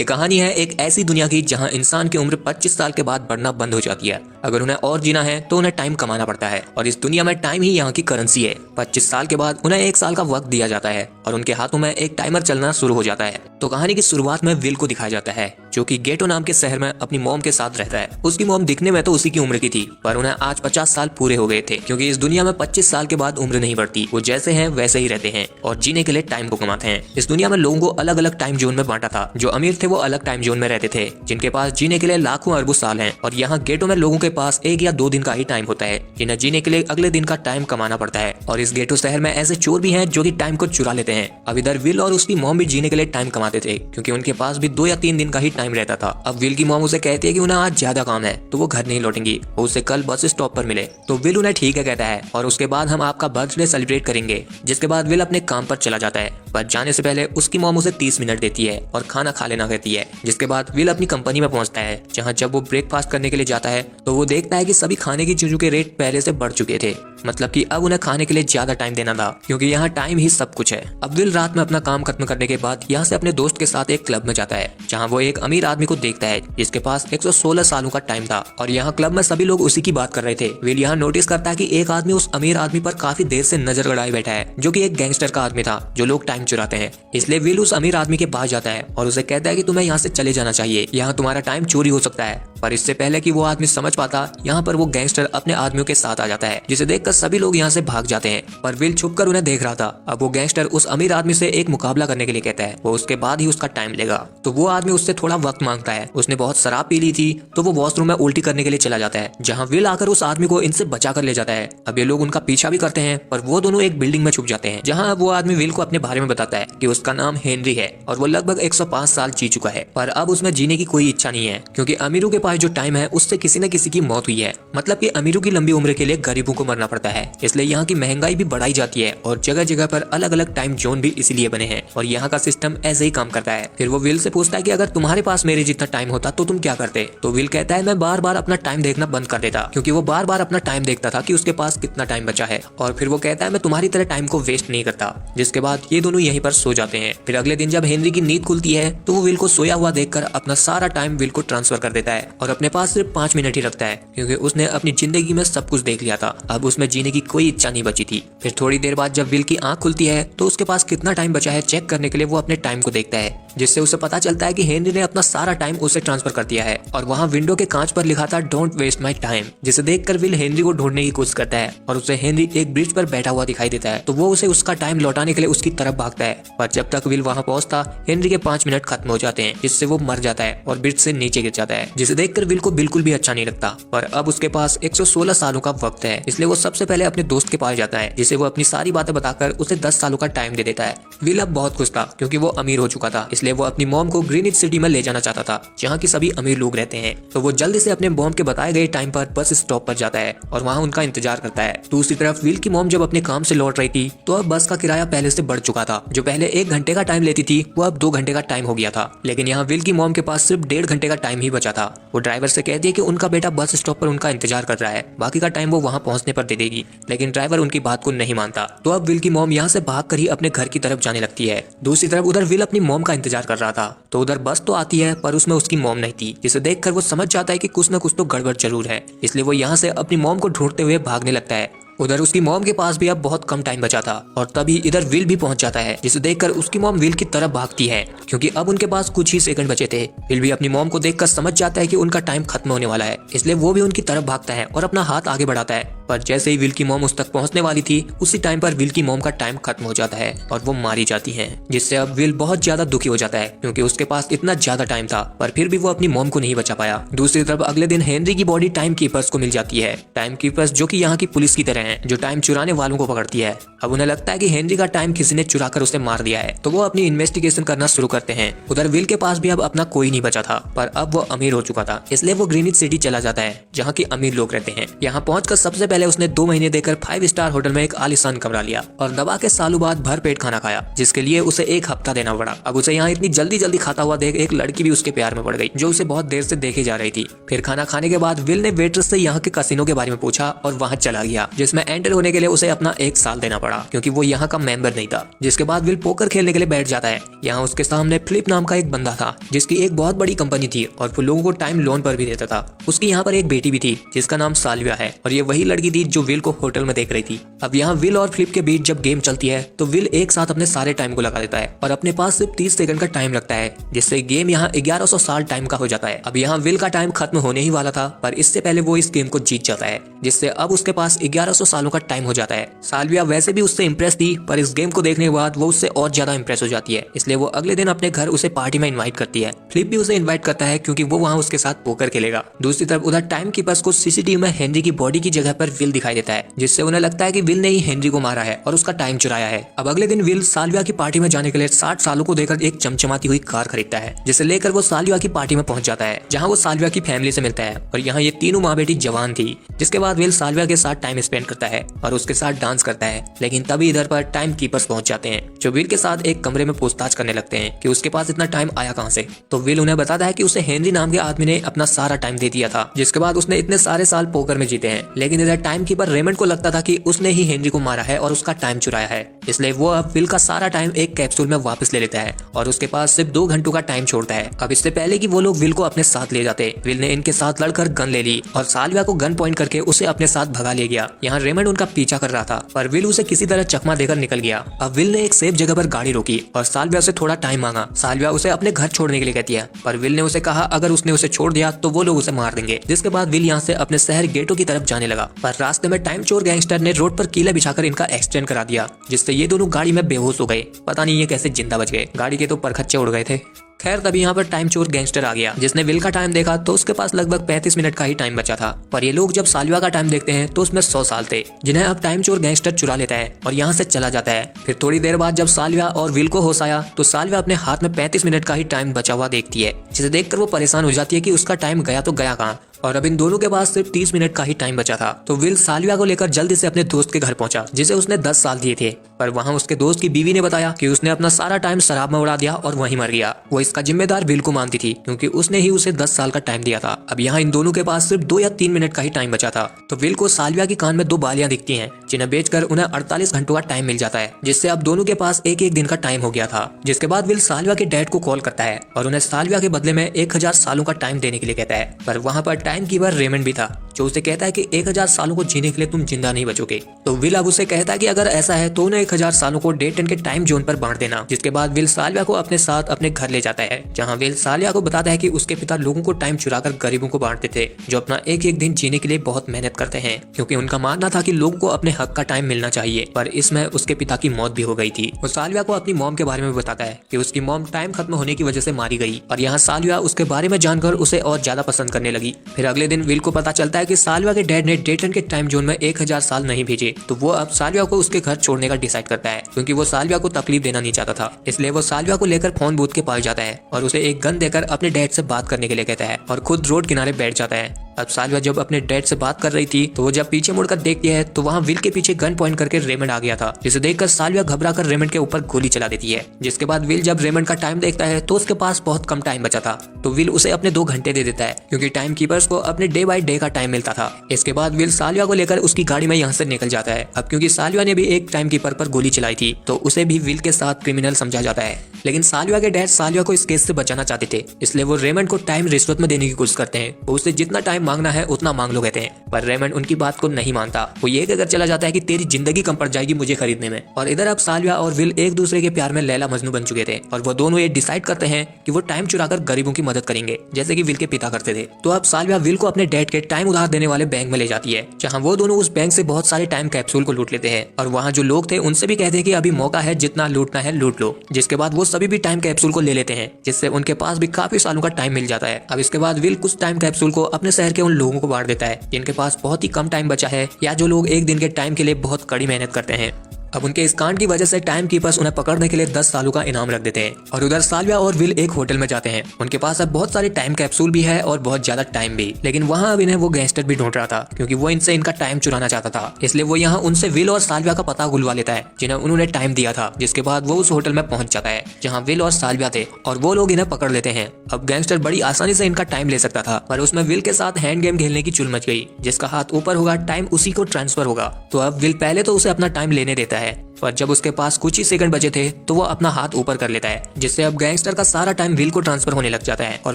ये कहानी है एक ऐसी दुनिया की जहां इंसान की उम्र 25 साल के बाद बढ़ना बंद हो जाती है। अगर उन्हें और जीना है तो उन्हें टाइम कमाना पड़ता है और इस दुनिया में टाइम ही यहाँ की करेंसी है। 25 साल के बाद उन्हें 1 साल का वक्त दिया जाता है और उनके हाथों में एक टाइमर चलना शुरू हो जाता है। तो कहानी की शुरुआत में विल को दिखाया जाता है जो कि गेटो नाम के शहर में अपनी मॉम के साथ रहता है। उसकी मॉम दिखने में तो उसी की उम्र की थी, पर उन्हें आज 50 साल पूरे हो गए थे, क्योंकि इस दुनिया में 25 साल के बाद उम्र नहीं बढ़ती। वो जैसे हैं वैसे ही रहते हैं और जीने के लिए टाइम को कमाते हैं। इस दुनिया में लोगों को अलग अलग टाइम जोन में बांटा था। जो अमीर थे वो अलग टाइम जोन में रहते थे, जिनके पास जीने के लिए लाखों अरबों साल हैं। और यहाँ गेटो में लोगों के पास 1 या 2 दिन का ही टाइम होता है, जिन्हें जीने के लिए अगले दिन का टाइम कमाना पड़ता है। और इस गेटो शहर में ऐसे चोर भी हैं जो कि टाइम को चुरा लेते हैं। अब इधर विल और उसकी मॉम भी जीने के लिए टाइम कमाते थे, क्योंकि उनके पास भी 2 या 3 दिन का ही टाइम रहता था। अब विल की मॉम उसे कहती है कि उन्हें आज ज्यादा काम है तो वो घर नहीं लौटेंगी, वो उसे कल बस स्टॉप पर मिले। तो विल उन्हें ठीक है कहता है और उसके बाद हम आपका बर्थडे सेलिब्रेट करेंगे। जिसके बाद विल अपने काम पर चला जाता है, पर जाने से पहले उसकी मॉम उसे 30 मिनट देती है और खाना खा लेना कहती है। जिसके बाद विल अपनी कंपनी में पहुंचता है, जहां जब वो ब्रेकफास्ट करने के लिए जाता है तो वो देखता है कि सभी खाने की चीजों के रेट पहले से बढ़ चुके थे। मतलब कि अब उन्हें खाने के लिए ज्यादा टाइम देना था, क्योंकि यहाँ टाइम ही सब कुछ है। अब विल रात में अपना काम खत्म करने के बाद यहाँ से अपने दोस्त के साथ एक क्लब में जाता है, जहाँ वो एक अमीर आदमी को देखता है जिसके पास 116 सालों का टाइम था। और यहाँ क्लब में सभी लोग उसी की बात कर रहे थे। विल यहाँ नोटिस करता है कि एक आदमी उस अमीर आदमी पर काफी देर से नजर गड़ाए बैठा है, जो कि एक गैंगस्टर का आदमी था जो लोग टाइम चुराते हैं। इसलिए विल उस अमीर आदमी के पास जाता है और उसे कहता है कि तुम्हें यहाँ से चले जाना चाहिए, यहाँ तुम्हारा टाइम चोरी हो सकता है। पर इससे पहले कि वो आदमी समझ पाता, यहाँ पर वो गैंगस्टर अपने आदमियों के साथ आ जाता है, जिसे देखकर सभी लोग यहाँ से भाग जाते हैं। पर विल छुपकर उन्हें देख रहा था। अब वो गैंगस्टर उस अमीर आदमी से एक मुकाबला करने के लिए कहता है, वो उसके बाद ही उसका टाइम लेगा। तो वो आदमी उससे थोड़ा वक्त मांगता है। उसने बहुत शराब पी ली थी, तो वो वॉशरूम में उल्टी करने के लिए चला जाता है, जहाँ विल आकर उस आदमी को इनसे बचा कर ले जाता है। अब ये लोग उनका पीछा भी करते हैं, पर वो दोनों एक बिल्डिंग में छुप जाते हैं, जहाँ वो आदमी विल को अपने बारे में बताता है कि उसका नाम हेनरी है और वो लगभग 105 साल जी चुका है। पर अब उसमें जीने की कोई इच्छा नहीं है, क्योंकि अमीरों के पास जो टाइम है उससे किसी न किसी की मौत हुई है। मतलब कि अमीरों की लंबी उम्र के लिए गरीबों को मरना पड़ता है, इसलिए यहाँ की महंगाई भी बढ़ाई जाती है और जगह जगह पर अलग अलग टाइम जोन भी इसीलिए बने हैं। और यहाँ का सिस्टम ऐसे ही काम करता है। फिर वो विल से पूछता है कि अगर तुम्हारे पास मेरे जितना टाइम होता तो तुम क्या करते। तो विल कहता है मैं बार बार अपना टाइम देखना बंद कर देता, क्योंकि वो बार बार अपना टाइम देखता था कि उसके पास कितना टाइम बचा है। और फिर वो कहता है मैं तुम्हारी तरह टाइम को वेस्ट नहीं करता। जिसके बाद ये दोनों यहीं पर सो जाते हैं। फिर अगले दिन जब हेनरी की नींद खुलती है तो वो विल को सोया हुआ देखकर अपना सारा टाइम विल को ट्रांसफर कर देता है और अपने पास सिर्फ 5 मिनट ही रखता है, क्योंकि उसने अपनी जिंदगी में सब कुछ देख लिया था। अब उसमें जीने की कोई इच्छा नहीं बची थी। फिर थोड़ी देर बाद जब विल की आंख खुलती है तो उसके पास कितना टाइम बचा है चेक करने के लिए वो अपने टाइम को देखता है, जिससे उसे पता चलता है कि हेनरी ने अपना सारा टाइम उसे ट्रांसफर कर दिया है। और वहाँ विंडो के कांच पर लिखा था डोंट वेस्ट माई टाइम, जिसे देखकर विल हेनरी को ढूंढने की कोशिश करता है और उसे हेनरी एक ब्रिज पर बैठा हुआ दिखाई देता है। तो वो उसे उसका टाइम लौटाने के लिए उसकी तरफ भागता है, पर जब तक विल वहाँ पहुंचता हेनरी के 5 मिनट खत्म हो जाते हैं, जिससे वो मर जाता है और ब्रिज से नीचे गिर जाता है, जिसे देखकर विल को बिल्कुल भी अच्छा नहीं लगता। पर अब उसके पास 116 सालों का वक्त है, इसलिए वो सबसे पहले अपने दोस्त के पास जाता है, जिसे वो अपनी सारी बातें बताकर उसे 10 सालों का टाइम दे देता है। विल अब बहुत खुश था, क्योंकि वो अमीर हो चुका था, इसलिए वो अपनी मॉम को ग्रीनिच सिटी में ले जाना चाहता था, जहाँ की सभी अमीर लोग रहते हैं। तो वो जल्दी से अपने मॉम के बताए गए टाइम पर बस स्टॉप पर जाता है और वहाँ उनका इंतजार करता है। दूसरी तरफ विल की मॉम जब अपने काम से लौट रही थी तो अब बस का किराया पहले से बढ़ चुका था। जो पहले 1 घंटे का टाइम लेती थी वो अब 2 घंटे का टाइम हो गया था। लेकिन यहाँ विल की मॉम के पास सिर्फ 1.5 घंटे का टाइम ही बचा था। वो ड्राइवर से कहती है कि उनका बेटा बस स्टॉप पर उनका इंतजार कर रहा है, बाकी का टाइम वो वहाँ पहुँचने पर दे देगी। लेकिन ड्राइवर उनकी बात को नहीं मानता। तो अब विल की मॉम यहाँ से भाग कर ही अपने घर की तरफ जाने लगती है। दूसरी तरफ उधर विल अपनी मॉम का इंतजार कर रहा था। तो उधर बस तो आती है, पर उसमें उसकी मॉम नहीं थी, जिसे देखकर वो समझ जाता है कि कुछ न कुछ तो गड़बड़ जरूर है। इसलिए वो यहाँ से अपनी मॉम को ढूंढते हुए भागने लगता है। उधर उसकी मॉम के पास भी अब बहुत कम टाइम बचा था और तभी इधर विल भी पहुंच जाता है, जिसे देखकर उसकी मॉम विल की तरफ भागती है, क्योंकि अब उनके पास कुछ ही सेकंड बचे थे। विल भी अपनी मॉम को देखकर समझ जाता है कि उनका टाइम खत्म होने वाला है, इसलिए वो भी उनकी तरफ भागता है और अपना हाथ आगे बढ़ाता है। पर जैसे ही विल की मॉम उस तक पहुंचने वाली थी, उसी टाइम पर विल की मॉम का टाइम खत्म हो जाता है और वो मारी जाती है, जिससे अब विल बहुत ज्यादा दुखी हो जाता है, क्योंकि उसके पास इतना ज्यादा टाइम था, पर फिर भी वो अपनी मॉम को नहीं बचा पाया। दूसरी तरफ अगले दिन हेनरी की बॉडी टाइम कीपर्स को मिल जाती है। टाइम कीपर्स जो कि यहाँ की पुलिस की तरह हैं, जो टाइम चुराने वालों को पकड़ती है। अब उन्हें लगता है कि हेनरी का टाइम किसी ने चुरा कर उसे मार दिया है, तो वो अपनी इन्वेस्टिगेशन करना शुरू करते हैं। उधर विल के पास भी अब अपना कोई नहीं बचा था, पर अब वो अमीर हो चुका था, इसलिए वो ग्रीनिच सिटी चला जाता है, जहाँ की अमीर लोग रहते हैं। यहाँ पहुंचकर सबसे पहले उसने 2 महीने देकर 5 स्टार होटल में एक आलीशान कमरा लिया और दबा के सालों बाद भर पेट खाना खाया, जिसके लिए उसे 1 हफ्ता देना पड़ा। अब उसे यहाँ इतनी जल्दी जल्दी खाता हुआ देख एक लड़की भी उसके प्यार में पड़ गई, जो उसे बहुत देर से देखे जा रही थी। फिर खाना खाने के बाद विल ने वेट्रेस से यहाँ के कसिनो के बारे में पूछा और वहाँ चला गया, जिसे जिसमें एंटर होने के लिए उसे अपना 1 साल देना पड़ा क्योंकि वो यहाँ का मेंबर नहीं था। जिसके बाद विल पोकर खेलने के लिए बैठ जाता है। यहाँ उसके सामने फिलिप नाम का एक बंदा था जिसकी एक बहुत बड़ी कंपनी थी और वो लोगों को टाइम लोन पर भी देता था। उसकी यहाँ पर एक बेटी भी थी जिसका नाम साल्विया है और ये वही लड़की थी जो विल को होटल में देख रही थी। अब यहाँ विल और फिलिप के बीच जब गेम चलती है तो विल एक साथ अपने सारे टाइम को लगा देता है और अपने पास सिर्फ 30 सेकंड का टाइम रखता है, जिससे गेम यहाँ 1100 साल टाइम का हो जाता है। अब यहाँ विल का टाइम खत्म होने ही वाला था पर इससे पहले वो इस गेम को जीत जाता है, जिससे अब उसके पास 1100 सालों का टाइम हो जाता है। साल्विया वैसे भी उससे इम्प्रेस थी पर इस गेम को देखने के बाद वो उससे और ज्यादा इम्प्रेस हो जाती है, इसलिए वो अगले दिन अपने घर उसे पार्टी में इन्वाइट करती है। फिलिप भी उसे इन्वाइट करता है क्योंकि वो वहाँ उसके साथ पोकर खेलेगा। दूसरी तरफ उधर टाइम कीपर्स को सीसीटीवी में हेनरी की बॉडी की जगह पर विल दिखाई देता है, जिससे उन्हें लगता है कि विल ने ही हेनरी को मारा है और उसका टाइम चुराया है। अब अगले दिन विल साल्विया की पार्टी में जाने के लिए 60 सालों को देकर एक चमचमाती हुई कार खरीदता है, जिसे लेकर वो साल्विया की पार्टी में पहुंच जाता है, जहां वो साल्विया की फैमिली से मिलता है और यहाँ ये तीनों माँ बेटी जवान थी। जिसके बाद विल साल्विया के साथ टाइम स्पेंड करता है और उसके साथ डांस करता है, लेकिन तभी इधर पर टाइम कीपर्स पहुंच जाते हैं जो विल के साथ एक कमरे में पूछताछ करने लगते हैं कि उसके पास इतना टाइम आया कहां से। तो विल उन्हें बताता है कि उसे हेनरी नाम के आदमी ने अपना सारा टाइम दे दिया था, जिसके बाद उसने इतने सारे साल पोकर में जीते हैं। लेकिन इधर टाइम कीपर रेमंड को लगता था कि उसने ही हेनरी को मारा है और उसका टाइम चुराया है, इसलिए वो अब विल का सारा टाइम एक कैप्सूल में वापस ले लेता है और उसके पास सिर्फ 2 घंटों का टाइम छोड़ता है। अब इससे पहले कि वो लोग विल को अपने साथ ले जाते, विल ने इनके साथ लड़कर गन ले ली और साल्विया को गन पॉइंट करके उसे अपने साथ भगा ले गया। यहाँ रेमंड उनका पीछा कर रहा था पर विल उसे किसी तरह चकमा देकर निकल गया। अब विल ने एक सेफ जगह पर गाड़ी रोकी और साल्विया से थोड़ा टाइम मांगा। साल्विया उसे अपने घर छोड़ने के लिए कहती है पर विल ने उसे कहा अगर उसने उसे छोड़ दिया तो वो लोग उसे मार देंगे। जिसके बाद विल यहाँ से अपने शहर गेटो की तरफ जाने लगा पर रास्ते में टाइम चोर गैंगस्टर ने रोड पर कीले बिछाकर इनका एक्सीडेंट करा दिया, जिससे ये दोनों गाड़ी में बेहोश हो गए। पता नहीं ये कैसे जिंदा बच गए, गाड़ी के तो परखच्चे उड़ गए थे। खैर तभी यहाँ पर टाइम चोर गैंगस्टर आ गया, जिसने विल का टाइम देखा तो उसके पास लगभग 35 मिनट का ही टाइम बचा था। पर ये लोग जब साल्विया का टाइम देखते हैं तो उसमें 100 साल थे, जिन्हें अब टाइम चोर गैंगस्टर चुरा लेता है और यहाँ से चला जाता है। फिर थोड़ी देर बाद जब साल्विया और विल को होश आया तो साल्विया अपने हाथ में 35 मिनट का ही टाइम बचा हुआ देखती है, जिसे देखकर वो परेशान हो जाती है कि उसका टाइम गया तो गया कहाँ और अब इन दोनों के पास सिर्फ 30 मिनट का ही टाइम बचा था। तो विल साल्विया को लेकर जल्दी से अपने दोस्त के घर पहुंचा, जिसे उसने 10 साल दिए थे। पर वहां उसके दोस्त की बीवी ने बताया कि उसने अपना सारा टाइम शराब में उड़ा दिया और वहीं मर गया। वो इसका जिम्मेदार विल को मानती थी क्योंकि उसने ही उसे 10 साल का टाइम दिया था। अब यहाँ इन दोनों के पास सिर्फ 2 या 3 मिनट का ही टाइम बचा था। तो विल को साल्विया की कान में 2 बालियां दिखती हैं, जिन्हें बेचकर उन्हें 48 घंटों का टाइम मिल जाता है, जिससे अब दोनों के पास एक दिन का टाइम हो गया था। जिसके बाद विल साल्विया के डैड को कॉल करता है और उन्हें साल्विया के बदले में 1000 सालों का टाइम देने के लिए कहता है। पर वहाँ पर टाइम कीपर रेमंड था जो उसे कहता है कि 1000 सालों को जीने के लिए तुम जिंदा नहीं बचोगे। तो विल अब उसे कहता है कि अगर ऐसा है तो उन्हें 1000 सालों को डे 10 के टाइम जोन पर बांट देना। जिसके बाद विल साल्विया को अपने साथ अपने घर ले जाता है, जहां विल साल्विया को बताता है कि उसके पिता लोगों को टाइम चुराकर गरीबों को बांटते थे जो अपना एक दिन जीने के लिए बहुत मेहनत करते हैं, क्योंकि उनका मानना था कि लोगों को अपने हक का टाइम मिलना चाहिए। पर इसमें उसके पिता की मौत भी हो गई थी। वो साल्विया को अपनी मॉम के बारे में बताता है कि उसकी मॉम टाइम खत्म होने की वजह से मारी गई और यहाँ साल्विया उसके बारे में जानकर उसे और ज्यादा पसंद करने लगी। फिर अगले दिन विल को पता चलता है कि साल्विया के डैड ने डे 10 के टाइम जोन में 1000 साल नहीं भेजे, तो वो अब साल्विया को उसके घर छोड़ने का डिसाइड करता है, क्योंकि वो साल्विया को तकलीफ देना नहीं चाहता था। इसलिए वो साल्विया को लेकर फोन बूथ के पास जाता है और उसे एक गन देकर अपने डैड से बात करने के लिए कहता है और खुद रोड किनारे बैठ जाता है। अब साल्विया जब अपने डैड से बात कर रही थी तो वो जब पीछे मुड़कर देखती है तो वहाँ विल के पीछे गन पॉइंट करके रेमंड आ गया था, जिसे देखकर साल्विया घबराकर रेमंड के ऊपर गोली चला देती है। जिसके बाद विल जब रेमंड का टाइम देखता है तो उसके पास बहुत कम टाइम बचा था, तो विल उसे अपने 2 घंटे दे देता है, क्योंकि टाइम कीपर्स को अपने डे बाय डे का टाइम मिलता था। इसके बाद विल साल्विया को लेकर उसकी गाड़ी में यहाँ से निकल जाता है। अब क्योंकि साल्विया ने भी एक टाइम कीपर पर गोली चलाई थी तो उसे भी विल के साथ क्रिमिनल समझा जाता है। लेकिन साल्विया के डैड साल्विया को इस केस से बचाना चाहते थे, इसलिए वो रेमंड को टाइम रिश्वत में देने की कोशिश करते हैं। वो उससे जितना टाइम मांगना है उतना मांग लो कहते हैं, पर रेमंड उनकी बात को नहीं मानता। वो ये कहकर चला जाता है कि तेरी जिंदगी कम पड़ जाएगी मुझे खरीदने में। और इधर अब साल्विया और विल एक दूसरे के प्यार में लैला मजनू बन चुके थे और वो दोनों ये डिसाइड करते हैं कि वो टाइम चुराकर गरीबों की मदद करेंगे, जैसे कि विल के पिता करते थे। तो अब साल्विया विल को अपने डैड के टाइम उधार देने वाले बैंक में ले जाती है, जहाँ वो दोनों उस बैंक से बहुत सारे टाइम कैप्सूल को लूट लेते हैं और वहाँ जो लोग थे उनसे भी कहते हैं कि अभी मौका है, जितना लूटना है लूट लो। जिसके बाद वो सभी भी टाइम कैप्सूल को ले लेते हैं, जिससे उनके पास भी काफी सालों का टाइम मिल जाता है। अब इसके बाद विल कुछ टाइम कैप्सूल को अपने शहर के उन लोगों को बांट देता है जिनके पास बहुत ही कम टाइम बचा है या जो लोग एक दिन के टाइम के लिए बहुत कड़ी मेहनत करते हैं। अब उनके इस कांड की वजह से टाइम कीपर्स उन्हें पकड़ने के लिए 10 सालों का इनाम रख देते हैं। और उधर साल्विया और विल एक होटल में जाते हैं। उनके पास अब बहुत सारे टाइम कैप्सूल भी है और बहुत ज्यादा टाइम भी, लेकिन वहाँ अब इन्हें वो गैंगस्टर भी ढूंढ रहा था क्योंकि वो इनसे इनका टाइम चुराना चाहता था। इसलिए वो यहाँ उनसे विल और साल्विया का पता गुलवा लेता है जिन्हें उन्होंने टाइम दिया था। जिसके बाद वो उस होटल में पहुंच जाता है जहाँ विल और साल्विया थे और वो लोग इन्हें पकड़ लेते हैं। अब गैंगस्टर बड़ी आसानी से इनका टाइम ले सकता था, पर उसमें विल के साथ हैंड गेम खेलने की चुल मच गई। जिसका हाथ ऊपर होगा टाइम उसी को ट्रांसफर होगा। तो अब विल पहले तो उसे अपना टाइम लेने देता है, पर जब उसके पास कुछ ही सेकंड बचे थे तो वो अपना हाथ ऊपर कर लेता है, जिससे अब गैंगस्टर का सारा टाइम विल को ट्रांसफर होने लग जाता है। और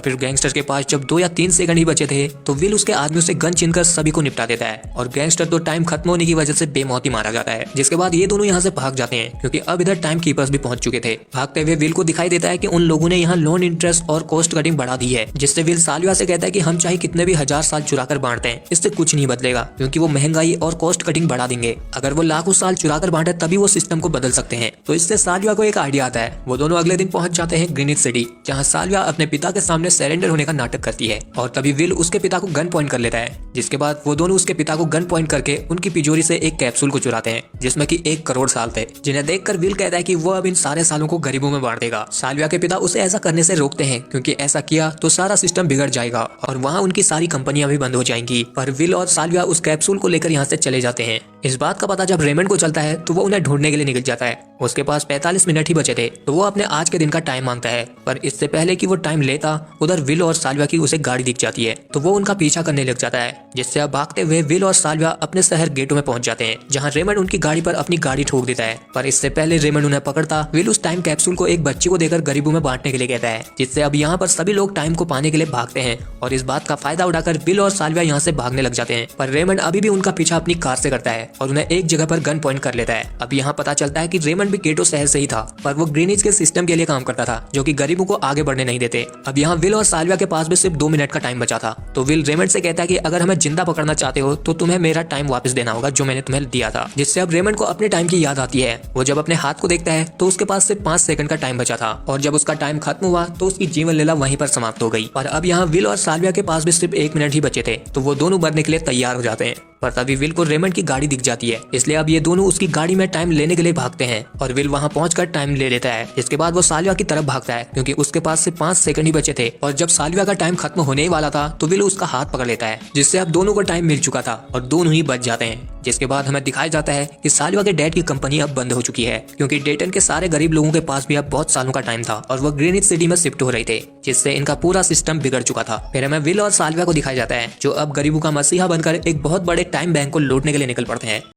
फिर गैंगस्टर के पास जब 2 या 3 सेकंड ही बचे थे तो विल उसके आदमियों से गन छीनकर सभी को निपटा देता है और गैंगस्टर तो टाइम खत्म होने की वजह से बेमौती मारा जाता है। जिसके बाद ये दोनों यहाँ से भाग जाते हैं क्योंकि अब इधर टाइम कीपर्स भी पहुंच चुके थे। भागते हुए विल को दिखाई देता है कि उन लोगों ने यहाँ लोन इंटरेस्ट और कॉस्ट कटिंग बढ़ा दी है, जिससे विल साल्विया से कहता है कि हम चाहे कितने भी 1000 साल चुरा कर बांटते हैं, इससे कुछ नहीं बदलेगा क्योंकि वो महंगाई और कॉस्ट कटिंग बढ़ा देंगे। अगर वो लाखों साल चुरा कर बांटे तभी वो सिस्टम को बदल सकते हैं। तो इससे साल्विया को एक आइडिया आता है। वो दोनों अगले दिन पहुंच जाते हैं ग्रीनिच सिटी, जहां साल्विया अपने पिता के सामने सरेंडर होने का नाटक करती है और तभी विल उसके पिता को गन पॉइंट कर लेता है। जिसके बाद वो दोनों उसके पिता को गन पॉइंट करके उनकी तिजोरी से एक कैप्सूल को चुराते हैं जिसमें कि 1 करोड़ साल थे, जिन्हें देखकर विल कहता है कि वो अब इन सारे सालों को गरीबों में बांट देगा। साल्विया के पिता उसे ऐसा करने से रोकते हैं क्योंकि ऐसा किया तो सारा सिस्टम बिगड़ जाएगा और वहाँ उनकी सारी कंपनियां भी बंद हो जाएंगी। पर विल और साल्विया उस कैप्सूल को लेकर यहाँ से चले जाते हैं। इस बात का पता जब रेमंड को चलता है तो वो उन्हें ढूंढने के लिए निकल जाता है। उसके पास 45 मिनट ही बचे थे तो वो अपने आज के दिन का टाइम मांगता है, पर इससे पहले कि वो टाइम लेता उधर विल और साल्विया की उसे गाड़ी दिख जाती है तो वो उनका पीछा करने लग जाता है। जिससे अब भागते हुए विल और साल्विया अपने शहर गेटो में पहुंच जाते हैं जहां रेमंड उनकी गाड़ी पर अपनी गाड़ी ठोक देता है। पर इससे पहले रेमंड उन्हें पकड़ता विल उस टाइम कैप्सूल को एक बच्चे को देकर गरीबों में बांटने के लिए कहता है, जिससे अब यहाँ पर सभी लोग टाइम को पाने के लिए भागते हैं और इस बात का फायदा उठाकर विल और साल्विया यहाँ से भागने लग जाते हैं। पर रेमंड अभी भी उनका पीछा अपनी कार से करता है और उन्हें एक जगह पर गन पॉइंट कर लेता है। अब यहाँ पता चलता है कि रेमंड भी गेटो शहर से ही था, पर वो ग्रीनिच के सिस्टम के लिए काम करता था जो कि गरीबों को आगे बढ़ने नहीं देते। अब यहाँ विल और साल्विया के पास भी सिर्फ 2 मिनट का टाइम बचा था तो विल रेमंड से कहता है कि अगर हमें जिंदा पकड़ना चाहते हो तो तुम्हें मेरा टाइम वापस देना होगा जो मैंने तुम्हें दिया था। जिससे अब रेमंड को अपने टाइम की याद आती है। वो जब अपने हाथ को देखता है तो उसके पास सिर्फ 5 सेकंड का टाइम बचा था और जब उसका टाइम खत्म हुआ तो उसकी जीवन लीला वहीं पर समाप्त हो गई। पर अब यहाँ विल और साल्विया के पास भी सिर्फ 1 मिनट ही बचे थे तो वो दोनों मरने के लिए तैयार हो जाते हैं। पर तभी विल को रेमंड की गाड़ी दिख जाती है, इसलिए अब ये दोनों उसकी गाड़ी में टाइम लेने के लिए भागते हैं और विल वहां पहुंचकर टाइम ले लेता है। इसके बाद वो साल्विया की तरफ भागता है क्योंकि उसके पास सिर्फ 5 सेकंड ही बचे थे और जब साल्विया का टाइम खत्म होने ही वाला था तो विल उसका हाथ पकड़ लेता है, जिससे अब दोनों को टाइम मिल चुका था और दोनों ही बच जाते हैं। जिसके बाद हमें दिखाया जाता है कि साल्विया के डैड की कंपनी अब बंद हो चुकी है क्योंकि डेटन के सारे गरीब लोगों के पास भी अब बहुत सालों का टाइम था और वो ग्रीनिच सिटी में शिफ्ट हो रहे थे, जिससे इनका पूरा सिस्टम बिगड़ चुका था। फिर हमें विल और साल्विया को दिखाया जाता है जो अब गरीबों का मसीहा बनकर एक बहुत बड़े टाइम बैंक को लूटने के लिए निकल पड़ते हैं।